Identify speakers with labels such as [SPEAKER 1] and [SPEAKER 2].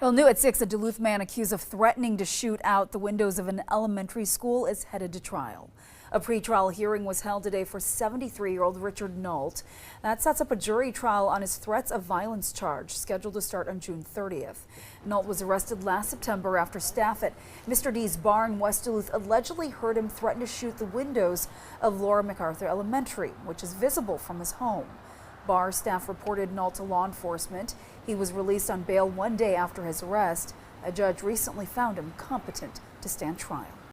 [SPEAKER 1] Well, new at 6, a Duluth man accused of threatening to shoot out the windows of an elementary school is headed to trial. A pretrial hearing was held today for 73-year-old Richard Neault. That sets up a jury trial on his threats of violence charge, scheduled to start on June 30th. Neault was arrested last September after staff at Mr. D's bar in West Duluth allegedly heard him threaten to shoot the windows of Laura McArthur Elementary, which is visible from his home. Bar staff reported Neault to law enforcement. He was released on bail one day after his arrest. A judge recently found him competent to stand trial.